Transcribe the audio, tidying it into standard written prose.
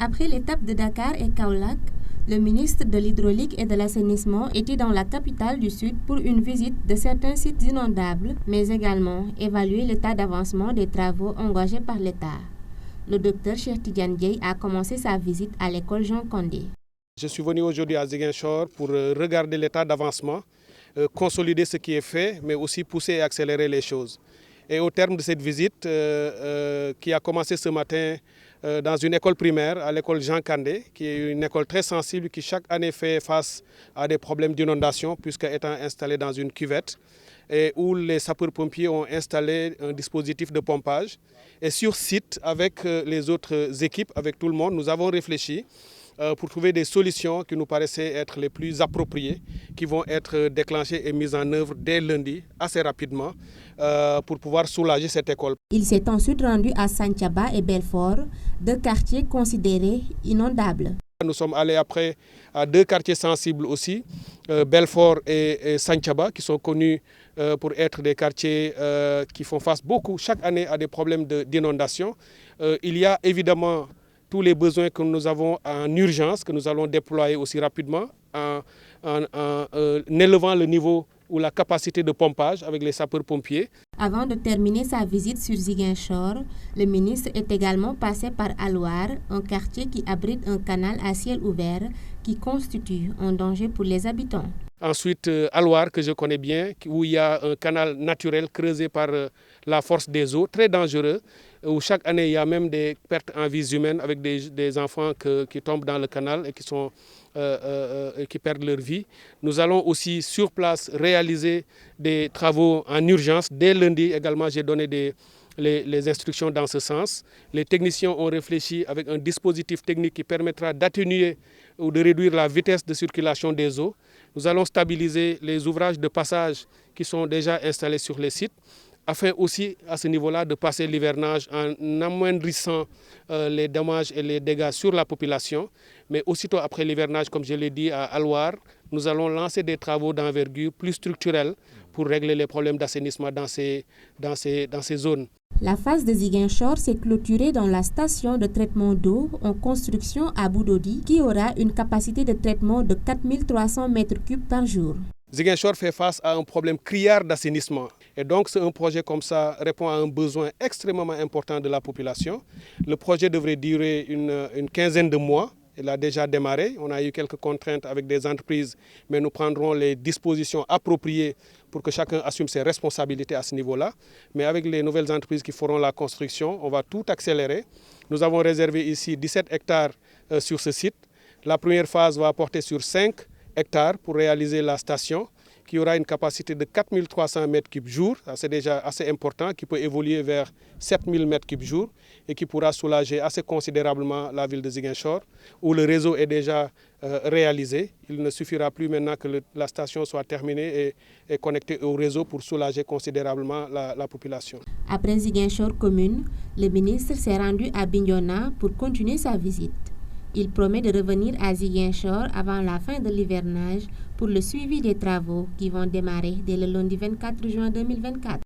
Après l'étape de Dakar et Kaolack, le ministre de l'Hydraulique et de l'Assainissement était dans la capitale du Sud pour une visite de certains sites inondables, mais également évaluer l'état d'avancement des travaux engagés par l'État. Le docteur Cheikh Tidiane Dièye a commencé sa visite à l'école Jean Condé. Je suis venu aujourd'hui à Ziguinchor pour regarder l'état d'avancement, consolider ce qui est fait, mais aussi pousser et accélérer les choses. Et au terme de cette visite, qui a commencé ce matin dans une école primaire, à l'école Jean Condé, qui est une école très sensible, qui chaque année fait face à des problèmes d'inondation, puisqu'étant installée dans une cuvette, et où les sapeurs-pompiers ont installé un dispositif de pompage. Et sur site, avec les autres équipes, avec tout le monde, nous avons réfléchi pour trouver des solutions qui nous paraissaient être les plus appropriées, qui vont être déclenchées et mises en œuvre dès lundi, assez rapidement, pour pouvoir soulager cette école. Il s'est ensuite rendu à Santhiaba et Belfort, deux quartiers considérés inondables. Nous sommes allés après à deux quartiers sensibles aussi, Belfort et Santhiaba, qui sont connus pour être des quartiers qui font face beaucoup chaque année à des problèmes d'inondation. Il y a évidemment tous les besoins que nous avons en urgence, que nous allons déployer aussi rapidement en élevant le niveau ou la capacité de pompage avec les sapeurs-pompiers. Avant de terminer sa visite sur Ziguinchor, le ministre est également passé par Alouar, un quartier qui abrite un canal à ciel ouvert qui constitue un danger pour les habitants. Ensuite, Alouar, que je connais bien, où il y a un canal naturel creusé par la force des eaux, très dangereux, où chaque année il y a même des pertes en vies humaines avec des enfants qui tombent dans le canal et qui perdent leur vie. Nous allons aussi sur place réaliser des travaux en urgence. Dès lundi également, j'ai donné les instructions dans ce sens. Les techniciens ont réfléchi avec un dispositif technique qui permettra d'atténuer ou de réduire la vitesse de circulation des eaux. Nous allons stabiliser les ouvrages de passage qui sont déjà installés sur les sites, afin aussi à ce niveau-là de passer l'hivernage en amoindrissant les dommages et les dégâts sur la population. Mais aussitôt après l'hivernage, comme je l'ai dit à Alouar, nous allons lancer des travaux d'envergure plus structurels pour régler les problèmes d'assainissement dans ces zones. La phase de Ziguinchor s'est clôturée dans la station de traitement d'eau en construction à Boudodi, qui aura une capacité de traitement de 4300 m3 par jour. Ziguinchor fait face à un problème criard d'assainissement. Et donc, un projet comme ça répond à un besoin extrêmement important de la population. Le projet devrait durer une quinzaine de mois. Il a déjà démarré. On a eu quelques contraintes avec des entreprises, mais nous prendrons les dispositions appropriées pour que chacun assume ses responsabilités à ce niveau-là. Mais avec les nouvelles entreprises qui feront la construction, on va tout accélérer. Nous avons réservé ici 17 hectares sur ce site. La première phase va porter sur 5 hectares pour réaliser la station, qui aura une capacité de 4300 m3 jour, c'est déjà assez important, qui peut évoluer vers 7000 m3 jour et qui pourra soulager assez considérablement la ville de Ziguinchor, où le réseau est déjà réalisé. Il ne suffira plus maintenant que la station soit terminée et connectée au réseau pour soulager considérablement la population. Après Ziguinchor commune, le ministre s'est rendu à Bignona pour continuer sa visite. Il promet de revenir à Ziguinchor avant la fin de l'hivernage pour le suivi des travaux qui vont démarrer dès le lundi 24 juin 2024.